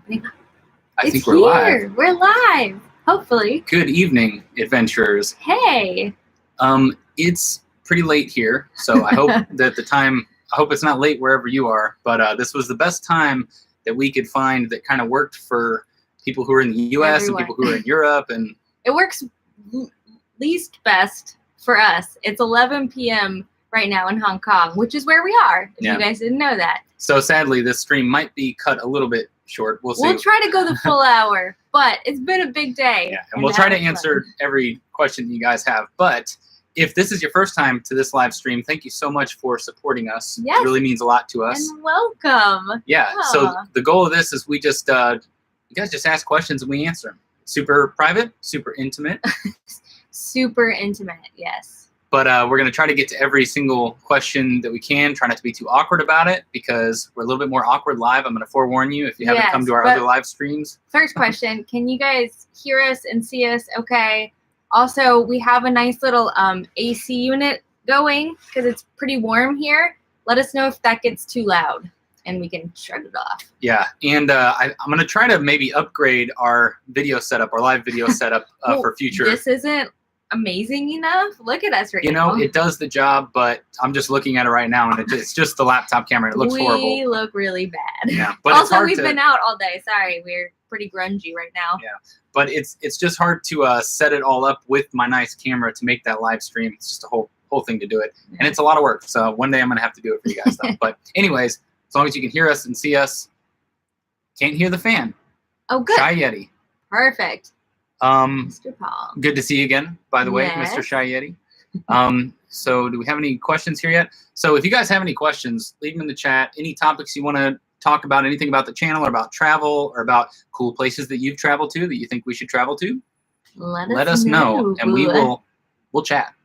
I think we're live. We're live. Hopefully. Good evening, adventurers. Hey. It's pretty late here, so I hope that I hope it's not late wherever you are, but this was the best time that we could find that kind of worked for people who are in the U.S. Everyone. and people who are in Europe. And it works least best for us. It's 11 p.m. right now in Hong Kong, which is where we are, if you guys didn't know that. So sadly, this stream might be cut a little bit short. We'll see. We'll try to go the full hour, but it's been a big day. Yeah, and we'll try to answer every question you guys have. But if this is your first time to this live stream, thank you so much for supporting us. Yes. It really means a lot to us. And welcome. Yeah. So the goal of this is we just, you guys just ask questions and we answer them. Super private, super intimate. Super intimate, yes. But we're going to try to get to every single question that we can. Try not to be too awkward about it because we're a little bit more awkward live. I'm going to forewarn you if you haven't come to our other live streams. First question, can you guys hear us and see us okay? Also, we have a nice little AC unit going because it's pretty warm here. Let us know if that gets too loud and we can shut it off. Yeah, and I'm going to try to maybe upgrade our video setup, our live video setup for future. This isn't amazing enough. Look at us right now. You know, it does the job, but I'm just looking at it right now, and it's just the laptop camera. It looks horrible. We look really bad. Yeah, but also, it's hard we've been out all day. Sorry, we're pretty grungy right now. Yeah, but it's just hard to set it all up with my nice camera to make that live stream. It's just a whole thing to do it, and it's a lot of work. So one day I'm gonna have to do it for you guys. Though. But anyways, as long as you can hear us and see us, can't hear the fan. Oh, good. Shy Yeti. Perfect. Mr. Paul. Good to see you again, by the way, Mr. Shy Yeti. So do we have any questions here yet? So if you guys have any questions, leave them in the chat. Any topics you want to talk about, anything about the channel or about travel or about cool places that you've traveled to that you think we should travel to, let us know, and we'll chat.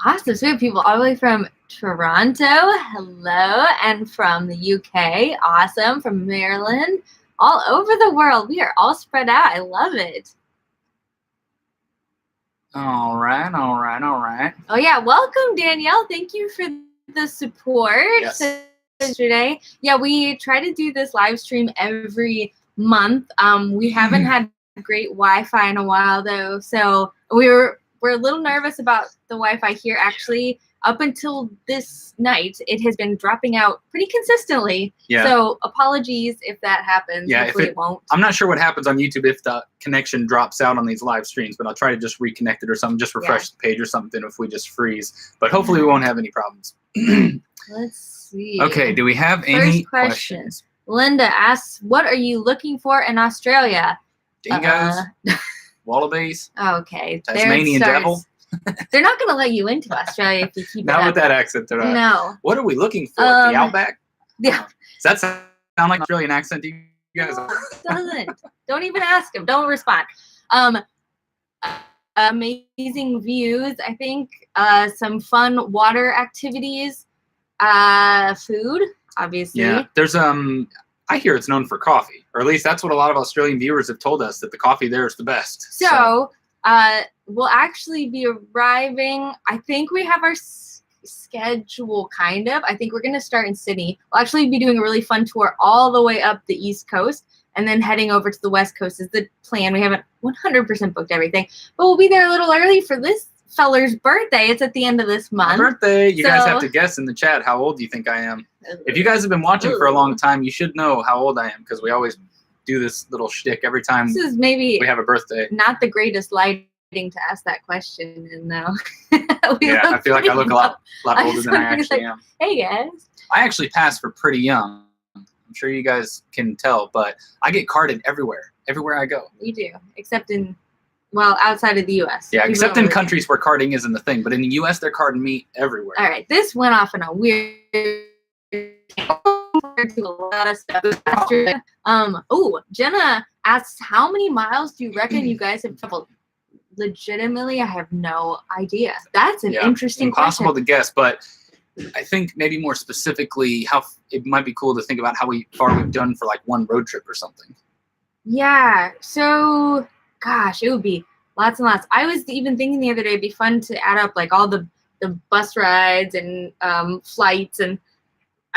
Awesome. So we have people all the way from Toronto, hello, and from the UK, awesome, from Maryland, all over the world. We are all spread out. I love it. All right. Oh, yeah. Welcome, Danielle. Thank you for the support yesterday. Yeah, we try to do this live stream every month. We haven't had great Wi-Fi in a while, though. So we're a little nervous about the Wi-Fi here. Actually, up until this night, it has been dropping out pretty consistently. Yeah. So apologies if that happens. Yeah, hopefully it won't. I'm not sure what happens on YouTube if the connection drops out on these live streams, but I'll try to just reconnect it or something, just refresh the page or something if we just freeze. But hopefully we won't have any problems. Let's see. Okay, do we have any questions? Linda asks, what are you looking for in Australia? Dingoes, wallabies, okay, Tasmanian devil. They're not going to let you into Australia if you keep not with that accent. They're not. No. What are we looking for? The outback? Yeah. Does that sound like an Australian accent to you guys? No, it doesn't. Don't even ask him. Don't respond. Amazing views, I think. Some fun water activities. Food, obviously. Yeah. There's I hear it's known for coffee, or at least that's what a lot of Australian viewers have told us, that the coffee there is the best. So we'll actually be arriving. I think we have our schedule, kind of. I think we're going to start in Sydney. We'll actually be doing a really fun tour all the way up the East Coast and then heading over to the West Coast is the plan. We haven't 100% booked everything, but we'll be there a little early for this feller's birthday. It's at the end of this month. My birthday. You guys have to guess in the chat how old you think I am. If you guys have been watching for a long time, you should know how old I am because we always do this little shtick every time this is maybe we have a birthday. Not the greatest lighting to ask that question, and though I feel like I look a lot older than I actually am. Hey guys, I actually pass for pretty young. I'm sure you guys can tell, but I get carded everywhere I go. We do, except in outside of the U.S. Yeah, except in countries where carding isn't the thing, but in the U.S. they're carding me everywhere. All right, this went off in a weird. To a lot of stuff. Jenna asks, how many miles do you reckon you guys have traveled? Legitimately, I have no idea. That's an interesting impossible question. to guess, but I think maybe more specifically, it might be cool to think about how far we've done for like one road trip or something. Yeah. So, gosh, it would be lots and lots. I was even thinking the other day, it'd be fun to add up like all the bus rides and flights and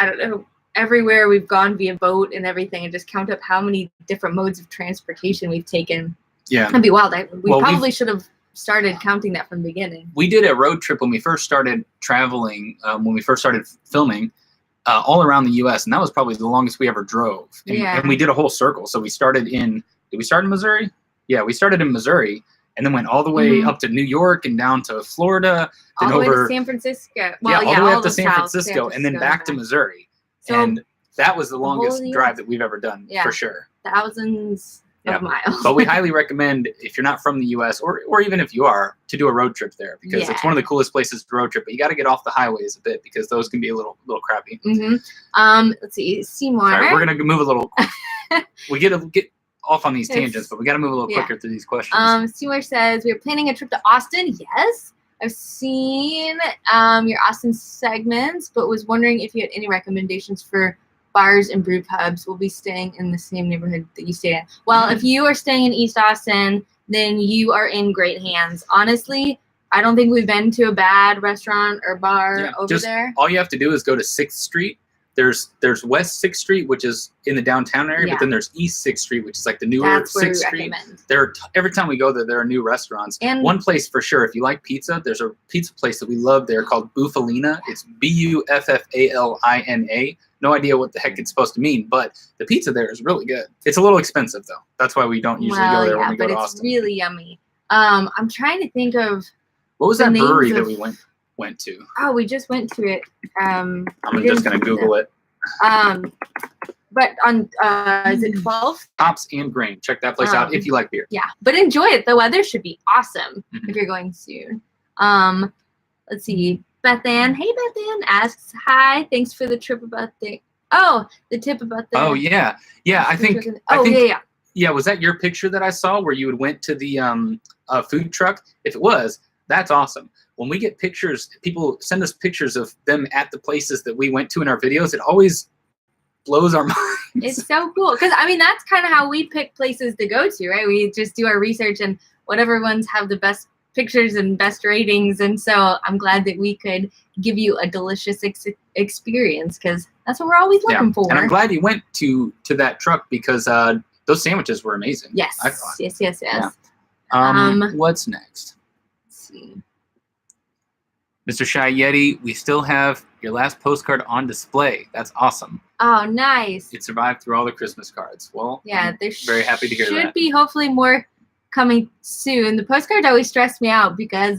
I don't know, everywhere we've gone via boat and everything, and just count up how many different modes of transportation we've taken. Yeah. That'd be wild. We Well, probably should have started counting that from the beginning. We did a road trip when we first started traveling, when we first started filming, all around the U.S., and that was probably the longest we ever drove. And we did a whole circle. So we started did we start in Missouri? Yeah, we started in Missouri and then went all the way up to New York and down to Florida. All then the way over to San Francisco. Well, all the way up to the San south, Francisco, and then back to Missouri. So and that was the longest whole drive that we've ever done, for sure. Thousands of miles. But we highly recommend, if you're not from the U.S. or even if you are, to do a road trip there, because it's one of the coolest places to road trip. But you got to get off the highways a bit, because those can be a little crappy. Let's see, Seymour. Sorry, we're gonna move a little. We get off on these tangents, but we got to move a little quicker through these questions. Seymour says we're planning a trip to Austin. Yes, I've seen your Austin segments, but was wondering if you had any recommendations for bars and brew pubs. We'll be staying in the same neighborhood that you stay in. Well, if you are staying in East Austin, then you are in great hands. Honestly, I don't think we've been to a bad restaurant or bar over there. All you have to do is go to 6th Street. There's West 6th Street, which is in the downtown area, but then there's East 6th Street, which is like the newer 6th Street. Every time we go there are new restaurants. And one place for sure, if you like pizza, there's a pizza place that we love there called Buffalina. It's Buffalina. No idea what the heck it's supposed to mean, but the pizza there is really good. It's a little expensive though. That's why we don't usually go there when we go to Austin. But it's really yummy. I'm trying to think of what was that brewery that we went to? Oh, we just went to it. I'm just gonna Google it. But on is it 12? Hops and Grain. Check that place out if you like beer. Yeah, but enjoy it. The weather should be awesome if you're going soon. Let's see. Beth Ann. Hey, Beth Ann asks, hi, thanks for the trip about the tip about the I think yeah, was that your picture that I saw where you went to the food truck? If it was, that's awesome. When we get pictures, people send us pictures of them at the places that we went to in our videos. It always blows our minds. It's so cool. Because, I mean, that's kind of how we pick places to go to, right? We just do our research and whatever ones have the best pictures and best ratings. And so I'm glad that we could give you a delicious experience, because that's what we're always looking for. And I'm glad you went to that truck, because those sandwiches were amazing. Yes. I thought. Yes. Yeah. What's next? Let's see. Mr. Shy Yeti, we still have your last postcard on display. That's awesome. Oh, nice. It survived through all the Christmas cards. Well, yeah, I'm very happy to hear that. Should be hopefully more coming soon. The postcards always stress me out because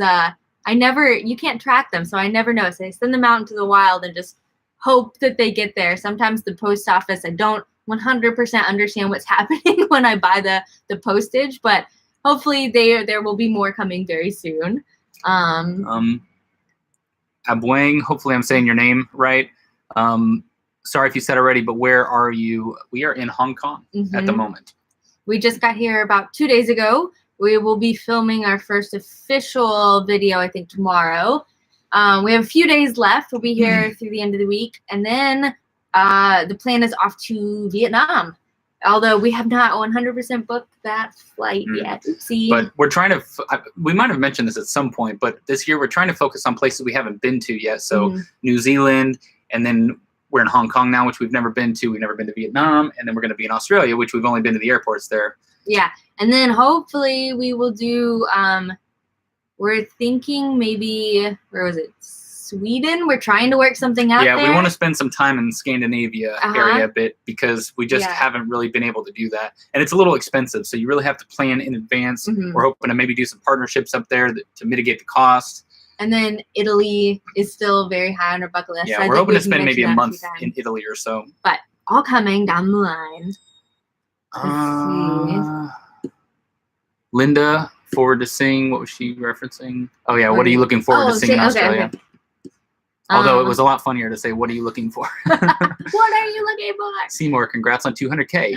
you can't track them, so I never know. So I send them out into the wild and just hope that they get there. Sometimes the post office, I don't 100% understand what's happening when I buy the postage, but hopefully there will be more coming very soon. Abwang, hopefully I'm saying your name right. Sorry if you said already, but where are you? We are in Hong Kong at the moment. We just got here about 2 days ago. We will be filming our first official video, I think, tomorrow. We have a few days left. We'll be here through the end of the week. And then the plan is off to Vietnam. Although we have not 100% booked that flight yet. Oopsie. But we're trying to, we might have mentioned this at some point, but this year we're trying to focus on places we haven't been to yet. So New Zealand, and then we're in Hong Kong now, which we've never been to. We've never been to Vietnam. And then we're going to be in Australia, which we've only been to the airports there. Yeah. And then hopefully we will do, we're thinking maybe, where was it? Sweden. We're trying to work something out there. Yeah, we want to spend some time in the Scandinavia area a bit, because we just haven't really been able to do that. And it's a little expensive, so you really have to plan in advance. We're hoping to maybe do some partnerships up there to mitigate the cost. And then Italy is still very high on our bucket list. Yeah, so we're hoping to spend maybe a month in Italy or so. But all coming down the line. Let's see. Linda, forward to seeing. What was she referencing? Oh, yeah, what are you looking forward to seeing in Australia? Okay. Although it was a lot funnier to say, what are you looking for? What are you looking for? Seymour, congrats on 200K.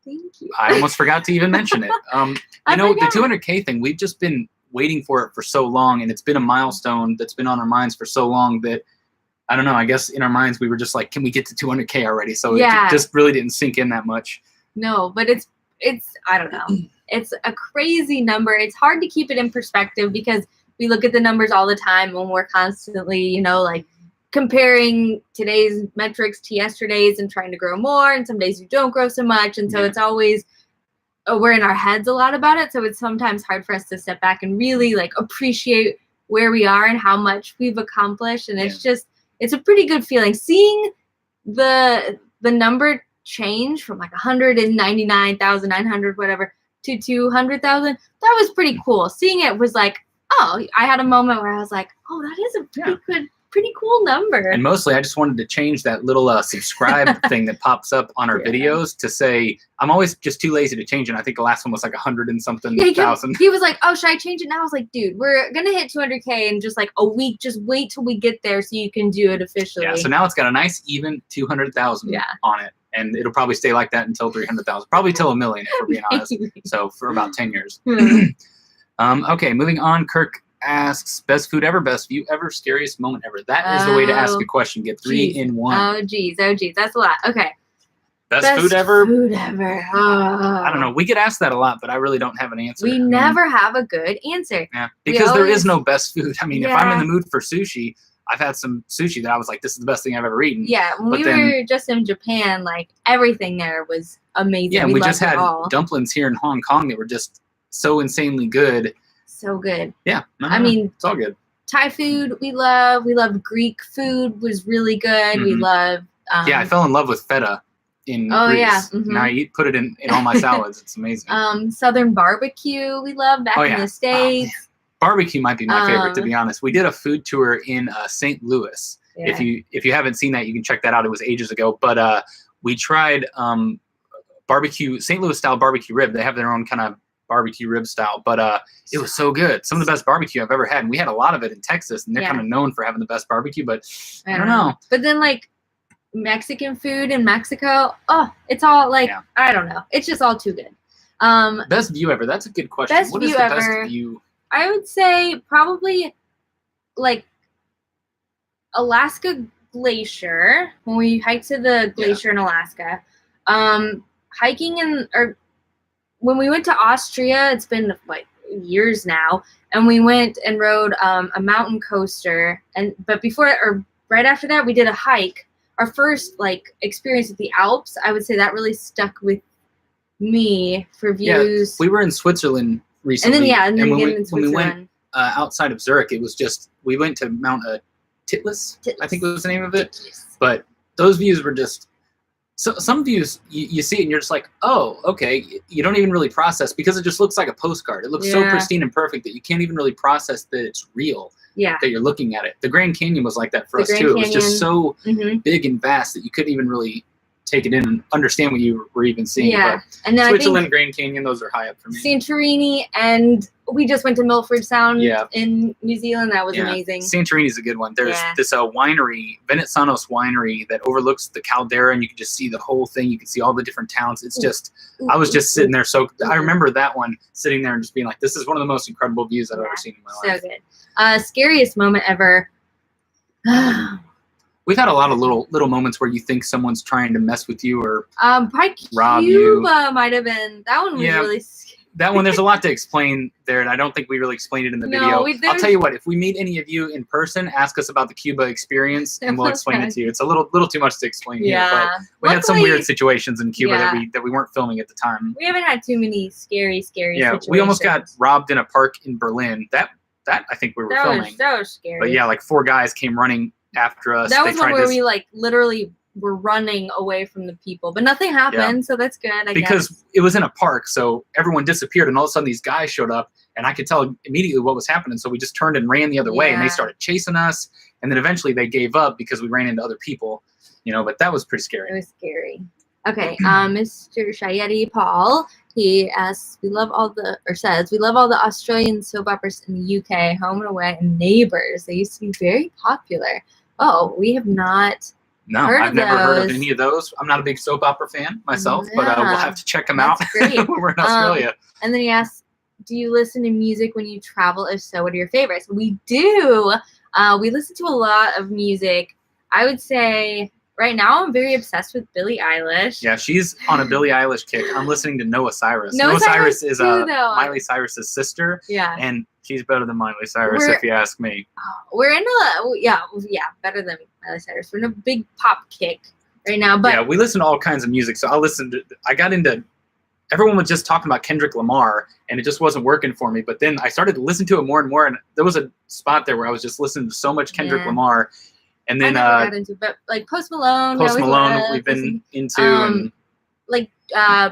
Thank you. I almost forgot to even mention it. The 200K thing, we've just been waiting for it for so long, and it's been a milestone that's been on our minds for so long that, I don't know, I guess in our minds we were just like, can we get to 200K already? So it just really didn't sink in that much. No, but it's I don't know. It's a crazy number. It's hard to keep it in perspective because we look at the numbers all the time when we're constantly, comparing today's metrics to yesterday's and trying to grow more, and some days you don't grow so much, and so it's always we're in our heads a lot about it, so it's sometimes hard for us to step back and really like appreciate where we are and how much we've accomplished. And it's a pretty good feeling seeing the number change from like 199,900 whatever to 200,000. That was pretty cool. Seeing it was like, oh, I had a moment where I was like, oh, that is a pretty cool number. And mostly I just wanted to change that little subscribe thing that pops up on our videos to say, I'm always just too lazy to change it. I think the last one was like 100 and something thousand. He was like, oh, should I change it now? I was like, dude, we're going to hit 200K in just like a week. Just wait till we get there so you can do it officially. Yeah, so now it's got a nice even 200,000 on it. And it'll probably stay like that until 300,000. Probably till 1 million, if we're being honest. So for about 10 years. Okay, moving on. Kirk asks, best food ever, best view ever, scariest moment ever. That is the way to ask a question. Get 3 in 1. Oh, geez. That's a lot. Okay. Best food ever? Food ever. Oh. I don't know. We get asked that a lot, but I really don't have an answer. We never have a good answer. Yeah, because there is no best food. I mean, if I'm in the mood for sushi, I've had some sushi that I was like, this is the best thing I've ever eaten. Yeah, when we were just in Japan, like everything there was amazing. Yeah, we just had dumplings here in Hong Kong that were just so insanely good. So good. Yeah. I mean, it's all good. Thai food we love. We love Greek food was really good. We love. I fell in love with feta in Greece. Yeah. Now I put it in all my salads. It's amazing. Southern barbecue we love back in the States. Barbecue might be my favorite, to be honest. We did a food tour in St. Louis. Yeah. If you haven't seen that, you can check that out. It was ages ago. But we tried barbecue, St. Louis style barbecue rib. They have their own kind of barbecue rib style, but it was so good. Some of the best barbecue I've ever had, and we had a lot of it in Texas, and they're kind of known for having the best barbecue, but I don't know. But then like Mexican food in Mexico, it's all like I don't know. It's just all too good. Best view ever. That's a good question. Best what view is the ever, best view? I would say probably like Alaska Glacier, when we hiked to the glacier in Alaska. Hiking when we went to Austria, it's been like years now, and we went and rode a mountain coaster, but right after that we did a hike. Our first like experience with the Alps, I would say that really stuck with me for views. Yeah, we were in Switzerland recently, and then when we went outside of Zurich, it was just we went to Mount Titlis, I think was the name of it. But those views were just. So some views you see it and you're just like, oh, okay. You don't even really process because it just looks like a postcard. It looks so pristine and perfect that you can't even really process that it's real. Yeah. That you're looking at it. The Grand Canyon was like that for us too. It was just so big and vast that you couldn't even really take it in and understand what you were even seeing. Yeah. But and then Switzerland, Grand Canyon, those are high up for me. Santorini, and we just went to Milford Sound in New Zealand. That was amazing. Santorini's a good one. There's this winery, Venetsanos winery, that overlooks the caldera, and you can just see the whole thing. You can see all the different towns. It's just, I was just sitting there. So I remember that one, sitting there and just being like, this is one of the most incredible views I've ever seen in my life. So good. Scariest moment ever. We've had a lot of little moments where you think someone's trying to mess with you or probably rob Cuba might have been. That one was really scary. That one, there's a lot to explain there, and I don't think we really explained it in the video. I'll tell you what, if we meet any of you in person, ask us about the Cuba experience, and we'll explain it to you. It's a little too much to explain here, but we had some weird situations in Cuba that we weren't filming at the time. We haven't had too many scary situations. We almost got robbed in a park in Berlin. That I think we were filming. That was scary. But like 4 guys came running after us. That was one where we like literally were running away from the people, but nothing happened, so that's good. I guess. It was in a park, so everyone disappeared, and all of a sudden these guys showed up, and I could tell immediately what was happening. So we just turned and ran the other way, and they started chasing us, and then eventually they gave up because we ran into other people, But that was pretty scary. It was scary. Okay, Mr. Shayeti Paul. He asks, we love all the Australian soap operas in the UK, Home and Away and Neighbours. They used to be very popular. Oh, we have not I've never heard of any of those. I'm not a big soap opera fan myself, but we'll have to check them out when we're in Australia. And then he asks, do you listen to music when you travel? If so, what are your favorites? We do. We listen to a lot of music. I would say right now I'm very obsessed with Billie Eilish. Yeah, she's on a Billie Eilish kick. I'm listening to Noah Cyrus. Noah Cyrus is Miley Cyrus's sister. Yeah. And she's better than Miley Cyrus, if you ask me. We're into better than Miley Cyrus. We're in a big pop kick right now. But yeah, we listen to all kinds of music. So I got into, everyone was just talking about Kendrick Lamar, and it just wasn't working for me. But then I started to listen to it more and more, and there was a spot there where I was just listening to so much Kendrick Lamar. And then I never got into it, but like Post Malone. We've been into. And like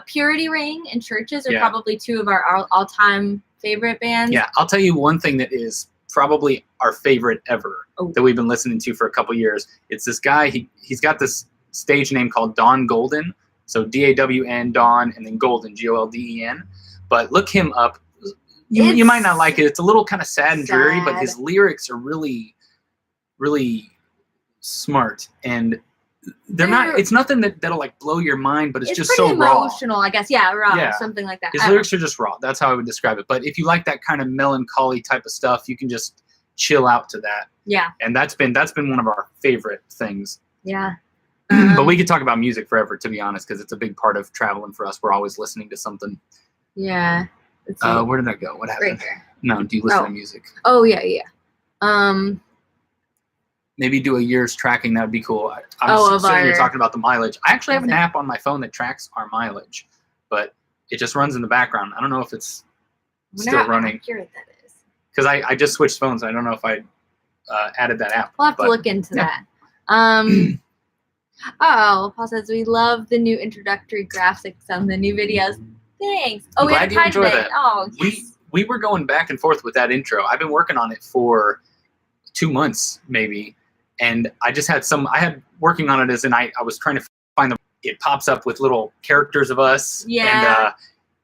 Purity Ring and Churches are probably two of our all-time favorite bands. Yeah, I'll tell you one thing that is probably our favorite ever that we've been listening to for a couple years. It's this guy. He's got this stage name called Don Golden. So DAWN, Don, and then Golden, GOLDEN. But look him up. You might not like it. It's a little kind of sad and dreary, but his lyrics are really, really smart, and they're not. It's nothing that'll like blow your mind, but it's just so emotional, raw. I guess. Yeah, raw, something like that. His lyrics are just raw. That's how I would describe it. But if you like that kind of melancholy type of stuff, you can just chill out to that. Yeah. And that's been one of our favorite things. Yeah. But we could talk about music forever, to be honest, because it's a big part of traveling for us. We're always listening to something. Yeah. Where did I go? What happened? Right there. No, do you listen to music? Oh yeah. Maybe do a year's tracking. That would be cool. I'm assuming you're talking about the mileage. I actually have an app on my phone that tracks our mileage, but it just runs in the background. I don't know if it's still running. Because I just switched phones. I don't know if I added that app. We'll have to look into that. Paul says we love the new introductory graphics on the new videos. Thanks. I'm glad you enjoyed that. Oh, yes. We were going back and forth with that intro. I've been working on it for 2 months maybe, and I just had working on it as I was trying to find it pops up with little characters of us. Yeah. And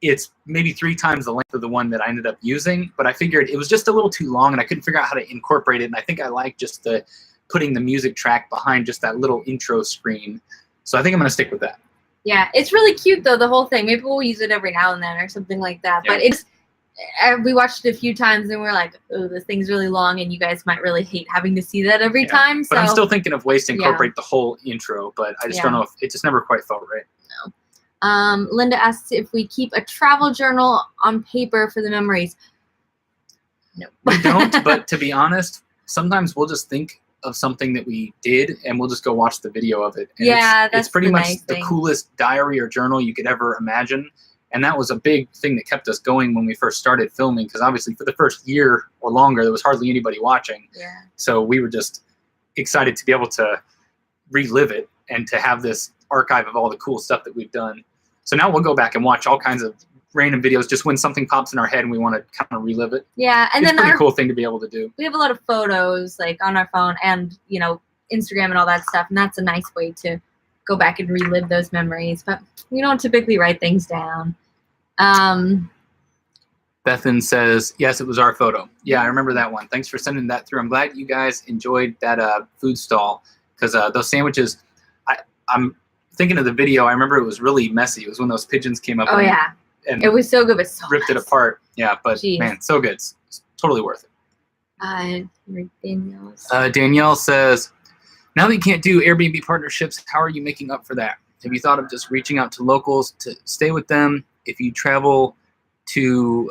it's maybe 3 times the length of the one that I ended up using, but I figured it was just a little too long, and I couldn't figure out how to incorporate it. And I think I like just putting the music track behind just that little intro screen. So I think I'm going to stick with that. Yeah, it's really cute though, the whole thing. Maybe we'll use it every now and then or something like that. Yeah. But we watched it a few times and we're like, oh, this thing's really long, and you guys might really hate having to see that every time. But I'm still thinking of ways to incorporate the whole intro, but I just don't know if it just never quite felt right. No. Linda asks if we keep a travel journal on paper for the memories. No. We don't, but to be honest, sometimes we'll just think of something that we did and we'll just go watch the video of it. And it's pretty much the coolest diary or journal you could ever imagine. And that was a big thing that kept us going when we first started filming, because obviously for the first year or longer, there was hardly anybody watching. Yeah. So we were just excited to be able to relive it and to have this archive of all the cool stuff that we've done. So now we'll go back and watch all kinds of random videos just when something pops in our head and we want to kind of relive it. Yeah, and it's a pretty cool thing to be able to do. We have a lot of photos like on our phone and Instagram and all that stuff, and that's a nice way to go back and relive those memories. But we don't typically write things down. Bethan says, yes, it was our photo. Yeah, I remember that one. Thanks for sending that through. I'm glad you guys enjoyed that food stall, because those sandwiches, I'm thinking of the video. I remember it was really messy. It was when those pigeons came up. Oh, yeah. And it was so good, but so ripped it apart. Yeah, but man, so good. It's totally worth it. Danielle says, now that you can't do Airbnb partnerships, how are you making up for that? Have you thought of just reaching out to locals to stay with them? If you travel to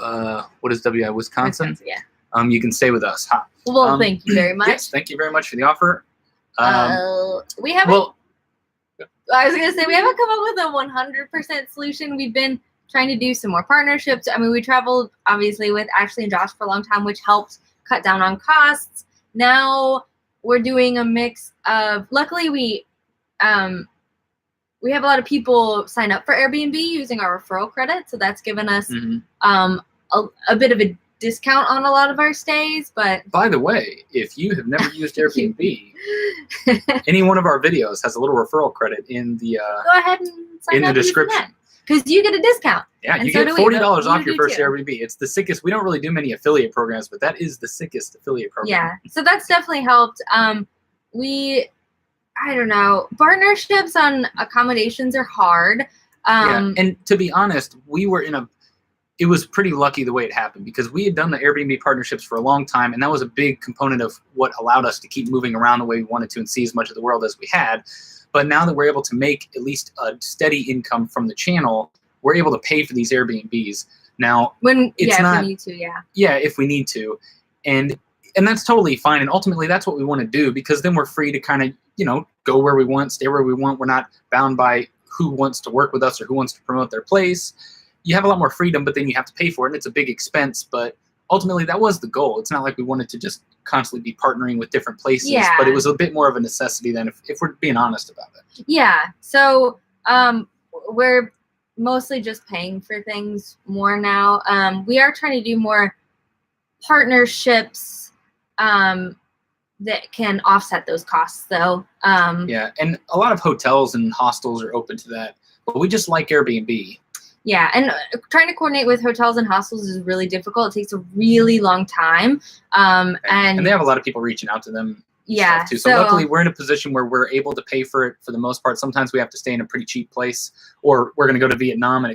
what is WI, Wisconsin? Yeah. You can stay with us. Huh? Well, thank you very much. Yes, thank you very much for the offer. We haven't. Well, I was gonna say we haven't come up with a 100% solution. We've been trying to do some more partnerships. I mean, we traveled obviously with Ashley and Josh for a long time, which helped cut down on costs. Now we're doing a mix of. Luckily, we have a lot of people sign up for Airbnb using our referral credit, so that's given us a bit of a discount on a lot of our stays. But by the way, if you have never used Airbnb, any one of our videos has a little referral credit in the go ahead and sign in up the description. Because you get a discount. Yeah, you get $40 off your first Airbnb. It's the sickest. We don't really do many affiliate programs, but that is the sickest affiliate program. Yeah, so that's definitely helped. I don't know. Partnerships on accommodations are hard. And to be honest, it was pretty lucky the way it happened, because we had done the Airbnb partnerships for a long time, and that was a big component of what allowed us to keep moving around the way we wanted to and see as much of the world as we had. But now that we're able to make at least a steady income from the channel, we're able to pay for these Airbnbs. Now, if we need to, Yeah, if we need to. And and that's totally fine. And ultimately, that's what we want to do, because then we're free to kind of, go where we want, stay where we want. We're not bound by who wants to work with us or who wants to promote their place. You have a lot more freedom, but then you have to pay for it, and it's a big expense. But ultimately, that was the goal. It's not like we wanted to just constantly be partnering with different places, but it was a bit more of a necessity than if we're being honest about it. Yeah. So we're mostly just paying for things more now. We are trying to do more partnerships that can offset those costs, though. Yeah, and a lot of hotels and hostels are open to that, but we just like Airbnb. Yeah, and trying to coordinate with hotels and hostels is really difficult. It takes a really long time. And they have a lot of people reaching out to them. Yeah. Too. So luckily, we're in a position where we're able to pay for it for the most part. Sometimes we have to stay in a pretty cheap place, or we're going to go to Vietnam, and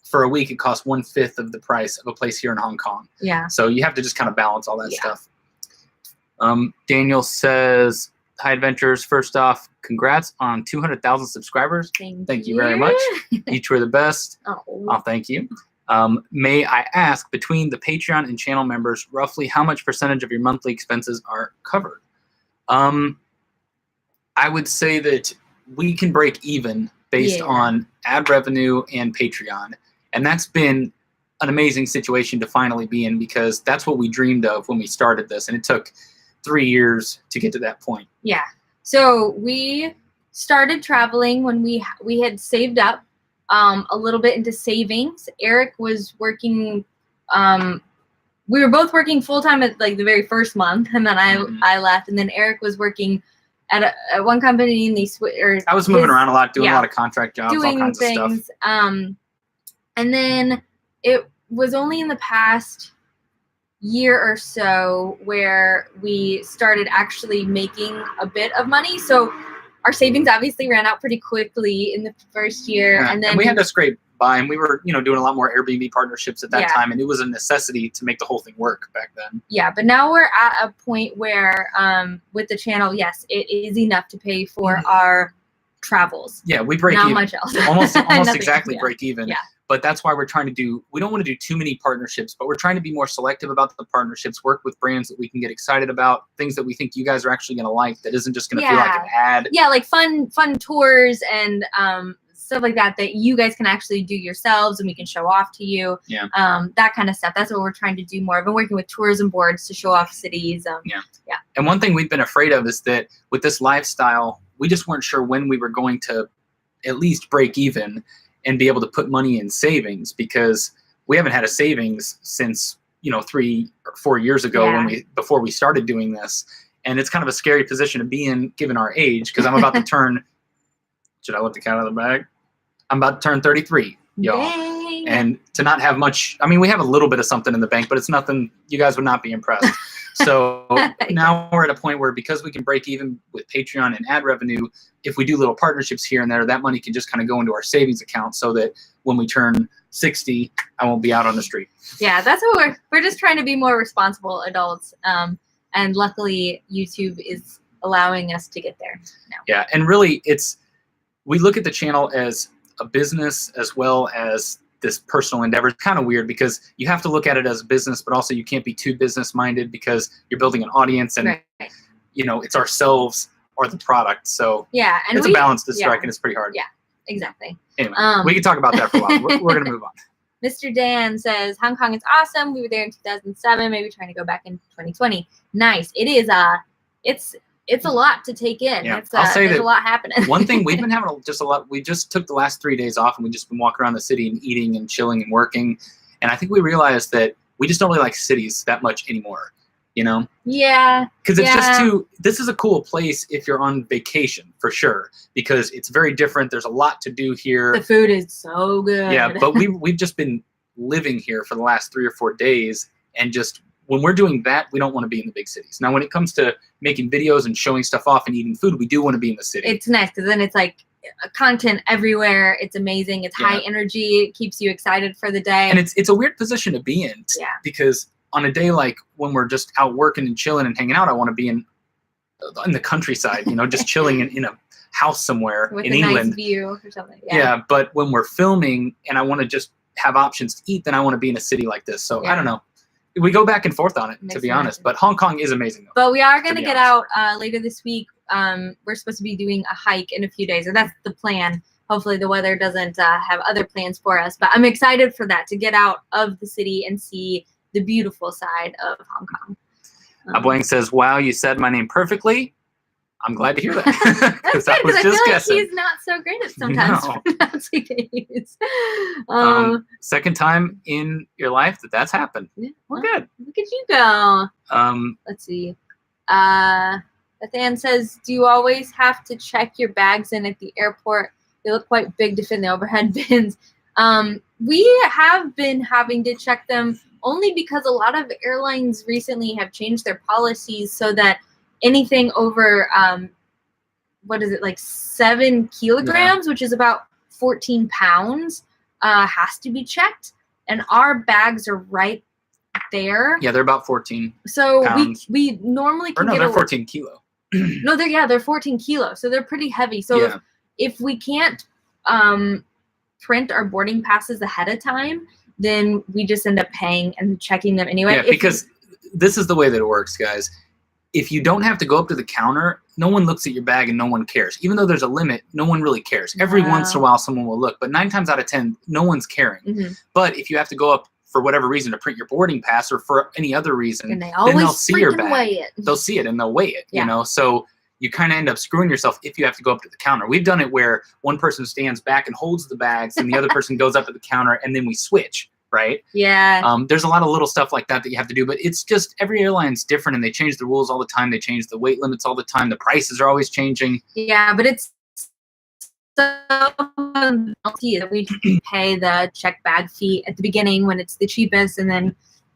for a week, it costs 1/5 of the price of a place here in Hong Kong. Yeah. So you have to just kind of balance all that stuff. Daniel says, "Hi, Adventures. First off, congrats on 200,000 subscribers. Thank you very much. Each were the best." Oh, thank you. May I ask, between the Patreon and channel members, roughly how much percentage of your monthly expenses are covered? I would say that we can break even based on ad revenue and Patreon. And that's been an amazing situation to finally be in, because that's what we dreamed of when we started this. And it took 3 years to get to that point. Yeah. So we started traveling when we had saved up a little bit into savings. Eric was working. We were both working full time at like the very first month, and then I left, and then Eric was working at one company, and I was moving around a lot, doing a lot of contract jobs, all kinds of stuff. And then it was only in the past year or so where we started actually making a bit of money. So our savings obviously ran out pretty quickly in the first year, and then we had to scrape by, and we were doing a lot more Airbnb partnerships at that time, and it was a necessity to make the whole thing work back then. Yeah, but now we're at a point where with the channel, yes, it is enough to pay for our travels. Yeah, we break not even. Much else. almost exactly break even. Yeah. But that's why we're trying to we don't want to do too many partnerships, but we're trying to be more selective about the partnerships, work with brands that we can get excited about, things that we think you guys are actually going to like, that isn't just going to feel like an ad. Yeah, like fun tours and stuff like that you guys can actually do yourselves, and we can show off to you. Yeah. That kind of stuff. That's what we're trying to do more. I've been working with tourism boards to show off cities. Yeah. And one thing we've been afraid of is that with this lifestyle, we just weren't sure when we were going to at least break even and be able to put money in savings, because we haven't had a savings since 3 or 4 years ago before we started doing this. And it's kind of a scary position to be in given our age, because I'm about to turn should I let the cat out of the bag? I'm about to turn 33, y'all. Dang. And to not have much, I mean, we have a little bit of something in the bank, but it's nothing, you guys would not be impressed. So now we're at a point where, because we can break even with Patreon and ad revenue, if we do little partnerships here and there, that money can just kind of go into our savings account, so that when we turn 60, I won't be out on the street. Yeah, that's what we're just trying to be more responsible adults. And luckily YouTube is allowing us to get there now. Yeah, and really we look at the channel as a business as well as this personal endeavor. It's kind of weird, because you have to look at it as a business, but also you can't be too business minded, because you're building an audience, and it's ourselves or the product. So yeah, and it's a balance to strike, and it's pretty hard. Yeah, exactly. Anyway, we can talk about that for a while. We're gonna move on. Mr. Dan says, Hong Kong is awesome. We were there in 2007, maybe trying to go back in 2020. Nice. It is it's a lot to take in. Yeah, I'll say there's a lot happening. One thing we've been having just a lot. We just took the last 3 days off, and we just been walking around the city and eating and chilling and working. And I think we realized that we just don't really like cities that much anymore. Yeah. Because it's just this is a cool place if you're on vacation, for sure, because it's very different. There's a lot to do here. The food is so good. Yeah, but we've just been living here for the last 3 or 4 days, and just when we're doing that, we don't want to be in the big cities. Now, when it comes to making videos and showing stuff off and eating food, we do want to be in the city. It's nice, because then it's like content everywhere. It's amazing. It's high energy. It keeps you excited for the day. And it's a weird position to be in. Yeah. Because on a day like when we're just out working and chilling and hanging out, I want to be in the countryside, just chilling in a house somewhere with in a England. Nice view or something. Yeah, but when we're filming and I want to just have options to eat, then I want to be in a city like this. So I don't know. we go back and forth on it, Makes to be me honest. happy. But Hong Kong is amazing, though. But we are going to be get honest. out later this week. We're supposed to be doing a hike in a few days, or that's the plan. Hopefully the weather doesn't have other plans for us. But I'm excited for that, to get out of the city and see the beautiful side of Hong Kong. Abwang says, wow, you said my name perfectly. I'm glad to hear that. That's good, because I feel like guessing. he's not so great at sometimes No. pronouncing names. Second time in your life that's happened. Yeah, Well, well, good. Look at you go. Let's see. Nathan says, do you always have to check your bags in at the airport? They look quite big to fit in the overhead bins. We have been having to check them only because a lot of airlines recently have changed their policies so that anything over, like 7 kilograms, which is about 14 pounds, has to be checked. And our bags are right there. Yeah, they're about 14 So pounds. we normally Or can no, get they're away. 14 kilo. No, they're 14 kilos, so they're pretty heavy. So Yeah. if we can't print our boarding passes ahead of time, then we just end up paying and checking them anyway. Yeah, because this is the way that it works, guys. If you don't have to go up to the counter, no one looks at your bag and no one cares. Even though there's a limit, no one really cares. Every once in a while, someone will look, but 9 times out of 10, no one's caring. Mhm. But if you have to go up for whatever reason to print your boarding pass or for any other reason, And they always they'll see your freaking bag. weigh it. They'll see it and they'll weigh it, Yeah. you know? So you kind of end up screwing yourself if you have to go up to the counter. We've done it where one person stands back and holds the bags and the other person goes up to the counter and then we switch, right? Yeah. There's a lot of little stuff like that you have to do, but it's just every airline's different and they change the rules all the time. They change the weight limits all the time. The prices are always changing. Yeah, but it's so unhealthy that we pay the check bag fee at the beginning when it's the cheapest, and then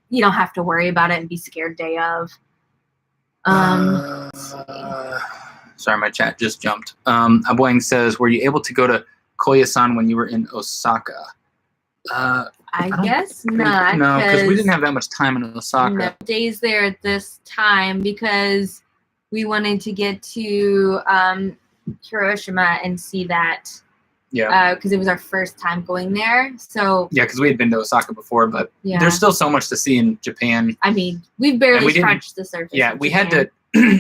you don't have to worry about it and be scared day of. Sorry, my chat just jumped. Abwang says, were you able to go to Koyasan when you were in Osaka? I guess not. No, because we didn't have that much time in Osaka. No days there at this time because we wanted to get to Hiroshima and see that. Yeah. Because it was our first time going there. So Yeah, because we had been to Osaka before, but yeah. there's still so much to see in Japan. I mean, we've barely we didn't- scratched the surface. Yeah, of we had Japan.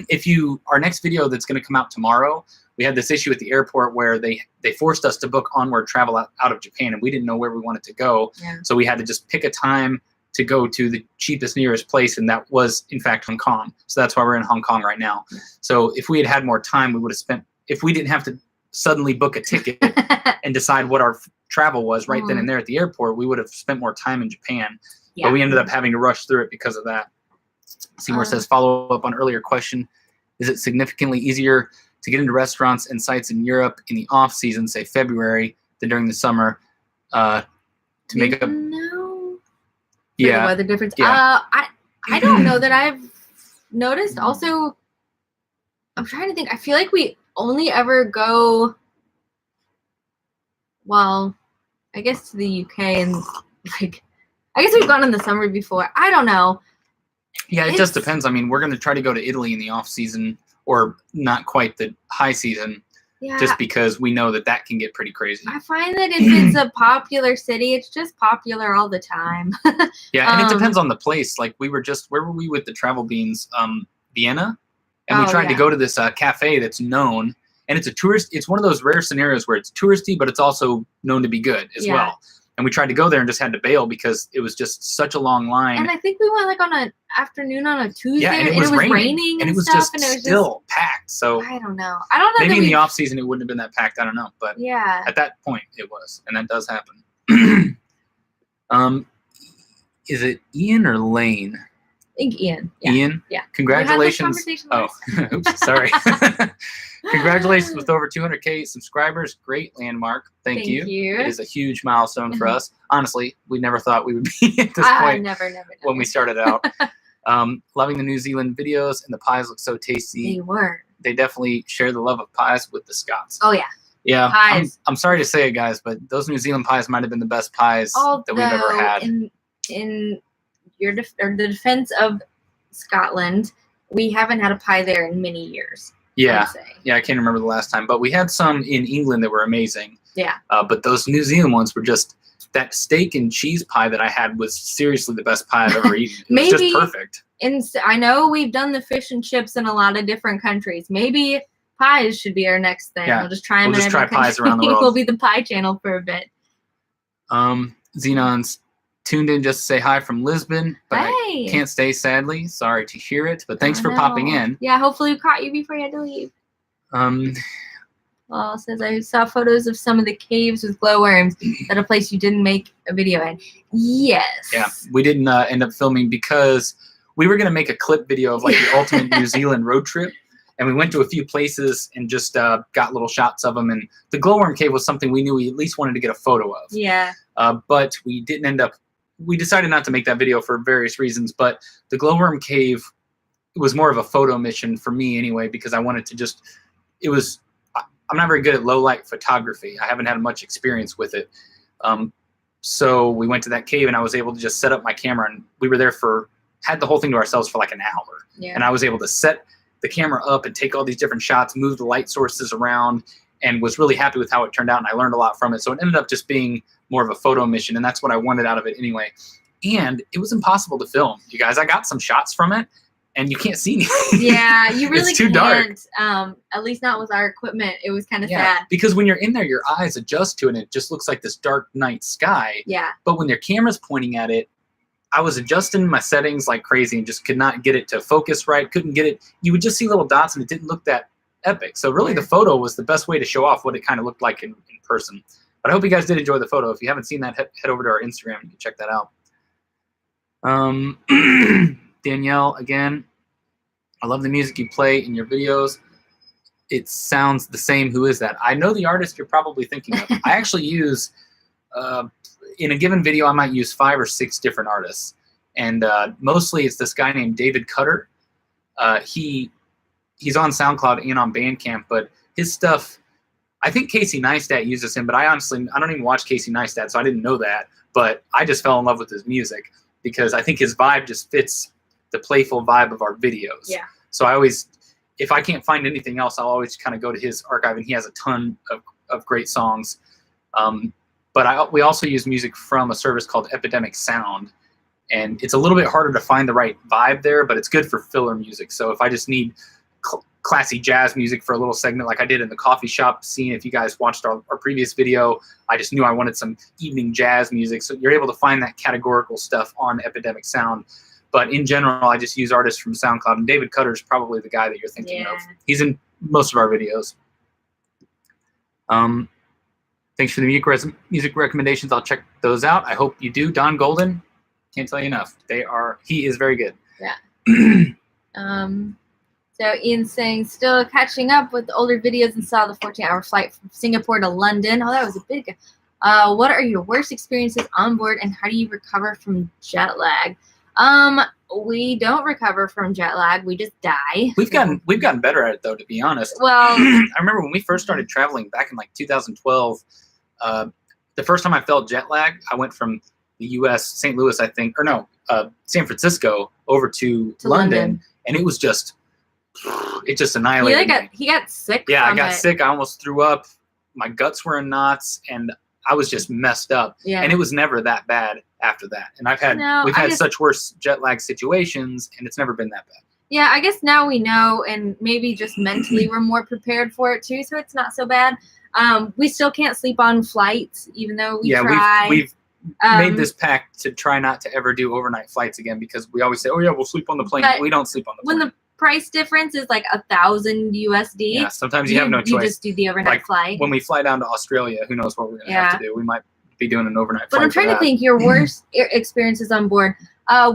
to. Our next video that's going to come out tomorrow, we had this issue at the airport where they forced us to book onward travel out of Japan, and we didn't know where we wanted to go. Yeah. So we had to just pick a time to go to the cheapest nearest place, and that was in fact Hong Kong. So that's why we're in Hong Kong right now. Yeah. So if we had had more time, we would have spent. If we didn't have to suddenly book a ticket and decide what our travel was right then and there at the airport, we would have spent more time in Japan. Yeah. But we ended up having to rush through it because of that. Seymour says, follow up on earlier question. Is it significantly easier to get into restaurants and sites in Europe in the off season, say February, than during the summer to make up? No. The Yeah. weather difference. Yeah. I don't know that I've noticed. Also, I'm trying to think. I feel like we only ever go. Well, I guess to the UK and like, I guess we've gone in the summer before. I don't know. Yeah, it just depends. I mean, we're going to try to go to Italy in the off season, or not quite the high season, Yeah. just because we know that can get pretty crazy. I find that if it's a popular city, it's just popular all the time. Yeah, and it depends on the place. Like where were we with the travel beans? Vienna, and we Oh, tried to yeah. go to this cafe that's known, and it's one of those rare scenarios where it's touristy, but it's also known to be good as Yeah. well. And we tried to go there and just had to bail because it was just such a long line. And I think we went like on an afternoon on a Tuesday, Yeah, and it was raining, and it was stuff, just and it was still packed. So I don't know. I don't know. maybe that in the we- off season it wouldn't have been that packed. I don't know, but Yeah. at that point it was, and that does happen. Is it Ian or Lane? I think Ian. Yeah. Ian? Yeah. Congratulations. We had this Oh, conversation oops, sorry. Congratulations with over 200K subscribers. Great landmark. Thank you. It is a huge milestone for us. Honestly, we never thought we would be at this point Never. when we started out. Loving the New Zealand videos, and the pies look so tasty. They were. They definitely share the love of pies with the Scots. Oh yeah. Yeah, Pies. I'm sorry to say it, guys, but those New Zealand pies might have been the best pies that we've ever had. In the defense of Scotland, we haven't had a pie there in many years. Yeah. I'd say. Yeah, I can't remember the last time, but we had some in England that were amazing. Yeah. But those New Zealand ones were just that steak and cheese pie that I had was seriously the best pie I've ever eaten. It was Maybe- just perfect. And I know we've done the fish and chips in a lot of different countries. Maybe pies should be our next thing. Yeah. We'll just try them We'll in just every try pies country. around the world. We'll be the pie channel for a bit. Xenon's tuned in just to say hi from Lisbon, but I Hey. can't stay, sadly. Sorry to hear it, but thanks I for popping know. in. Yeah, hopefully we caught you before you had to leave. Well, it says I saw photos of some of the caves with glowworms at a place you didn't make a video in. Yes. Yeah, we didn't end up filming because we were going to make a clip video of like the ultimate New Zealand road trip. And we went to a few places and just got little shots of them. And the glowworm cave was something we knew we at least wanted to get a photo of. Yeah. But we didn't end up, we decided not to make that video for various reasons. But the glowworm cave was more of a photo mission for me anyway, because I wanted to just, I'm not very good at low light photography. I haven't had much experience with it. So we went to that cave and I was able to just set up my camera, and we were there had the whole thing to ourselves for like an hour. Yeah. And I was able to set the camera up and take all these different shots, move the light sources around, and was really happy with how it turned out. And I learned a lot from it. So it ended up just being more of a photo mission. And that's what I wanted out of it anyway. And it was impossible to film, you guys. I got some shots from it and you can't see anything. Yeah, you really It's too dark. can't. At least not with our equipment. It was kind of Yeah, sad. because when you're in there, your eyes adjust to it and it just looks like this dark night sky. Yeah. But when their camera's pointing at it, I was adjusting my settings like crazy and just could not get it to focus right. Couldn't get it. You would just see little dots and it didn't look that epic. So really the photo was the best way to show off what it kind of looked like in person. But I hope you guys did enjoy the photo. If you haven't seen that, head over to our Instagram and you can check that out. Danielle, again, I love the music you play in your videos. It sounds the same. Who is that? I know the artist you're probably thinking of. I actually use, in a given video, I might use 5 or 6 different artists. And mostly it's this guy named David Cutter. He's on SoundCloud and on Bandcamp, but his stuff, I think Casey Neistat uses him, but I don't even watch Casey Neistat, so I didn't know that. But I just fell in love with his music because I think his vibe just fits the playful vibe of our videos. Yeah. So I always, if I can't find anything else, I'll always kind of go to his archive, and he has a ton of great songs. But we also use music from a service called Epidemic Sound, and it's a little bit harder to find the right vibe there, but it's good for filler music. So if I just need classy jazz music for a little segment like I did in the coffee shop scene, if you guys watched our previous video, I just knew I wanted some evening jazz music. So you're able to find that categorical stuff on Epidemic Sound. But in general, I just use artists from SoundCloud, and David Cutter is probably the guy that you're thinking of. He's in most of our videos. Thanks for the music recommendations. I'll check those out. I hope you do. Don Golden, can't tell you enough. He is very good. Yeah. So Ian's saying, still catching up with older videos and saw the 14-hour flight from Singapore to London. Oh, that was a big. What are your worst experiences on board, and how do you recover from jet lag? We don't recover from jet lag. We just die. We've gotten better at it, though, to be honest. Well, I remember when we first started traveling back in like 2012. The first time I felt jet lag, I went from the U.S., St. Louis, I think, or no, San Francisco over to London, and it was just, it just annihilated me. He got sick. Yeah, I from got it. sick. I almost threw up. My guts were in knots, and I was just messed up. Yeah. And it was never that bad after that. And we've had such worse jet lag situations, and it's never been that bad. Yeah, I guess now we know, and maybe just mentally we're more prepared for it too, so it's not so bad. We still can't sleep on flights, even though we try. We've made this pact to try not to ever do overnight flights again, because we always say, oh yeah, we'll sleep on the plane. We don't sleep on the plane. When the price difference is like $1,000 USD. Yeah, sometimes you have no choice. You just do the overnight flight. When we fly down to Australia, who knows what we're going to have to do. We might be doing an overnight flight. But I'm trying to think your worst experiences on board.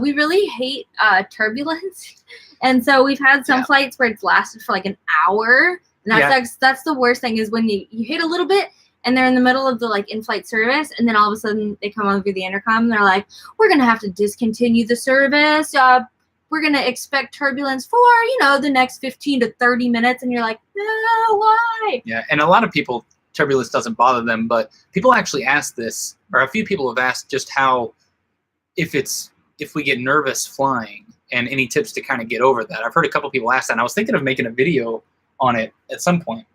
We really hate turbulence. And so we've had some flights where it's lasted for like an hour. And that's the worst thing, is when you hit a little bit and they're in the middle of the like in-flight service, and then all of a sudden they come over the intercom and they're like, we're going to have to discontinue the service. We're going to expect turbulence for, the next 15 to 30 minutes. And you're like, no, why? Yeah, and a lot of people, turbulence doesn't bother them, but people actually ask this, or a few people have asked just how, if we get nervous flying, and any tips to kind of get over that. I've heard a couple people ask that, and I was thinking of making a video on it at some point.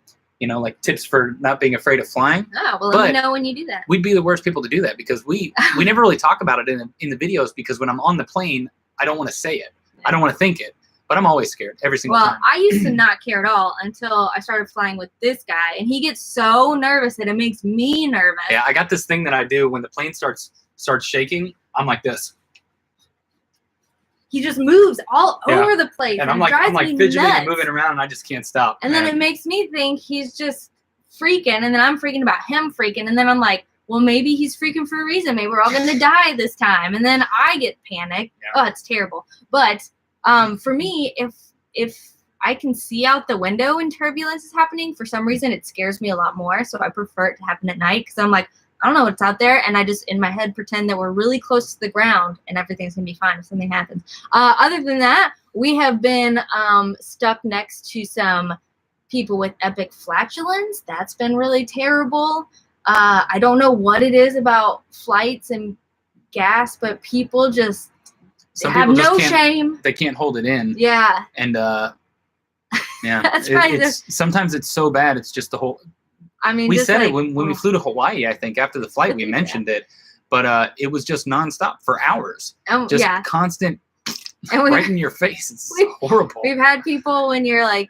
like tips for not being afraid of flying. Oh, well, let me know when you do that. We'd be the worst people to do that because we never really talk about it in the videos, because when I'm on the plane, I don't want to say it. I don't want to think it, but I'm always scared every single time. Well, I used to not care at all until I started flying with this guy, and he gets so nervous that it makes me nervous. Yeah, I got this thing that I do when the plane starts shaking. I'm like this. He just moves all over the place, and I'm like fidgeting and moving around, and I just can't stop. And then it makes me think he's just freaking, and then I'm freaking about him freaking, and then I'm like, well, maybe he's freaking for a reason. Maybe we're all gonna die this time, and then I get panicked. Yeah. Oh, it's terrible. But for me, if I can see out the window when turbulence is happening, for some reason it scares me a lot more. So I prefer it to happen at night, because I'm like, I don't know what's out there, and I just in my head pretend that we're really close to the ground and everything's gonna be fine if something happens. Other than that, we have been stuck next to some people with epic flatulence. That's been really terrible. I don't know what it is about flights and gas, but people just have no shame. They can't hold it in. Yeah. And yeah, that's right. Sometimes it's so bad. It's just the whole. I mean, we said it when we flew to Hawaii. I think after the flight we mentioned it, but it was just nonstop for hours, just constant, right in your face. It's horrible. We've had people when you're like,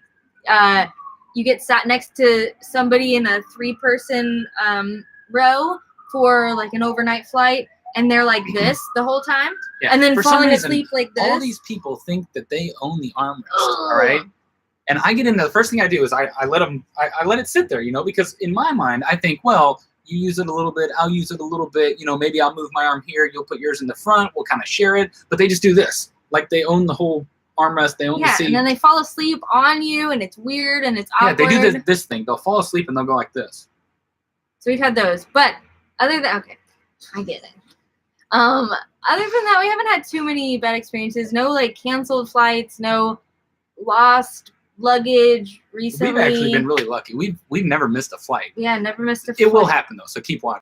you get sat next to somebody in a 3-person row for like an overnight flight, and they're like this the whole time, and then falling asleep like this. All these people think that they own the armrest, all right? And I get into the first thing I do is I let them, I let it sit there, because in my mind, I think, well, you use it a little bit, I'll use it a little bit, maybe I'll move my arm here, you'll put yours in the front, we'll kind of share it. But they just do this. Like they own the whole armrest, they own the seat. And then they fall asleep on you, and it's weird, and it's awkward. Yeah, they do this thing. They'll fall asleep, and they'll go like this. So we've had those. But other than, okay, I get it. Other than that, we haven't had too many bad experiences. No, like, canceled flights, no lost luggage recently. We've actually been really lucky. We've never missed a flight. Yeah, never missed a flight. It will happen though, so keep watching.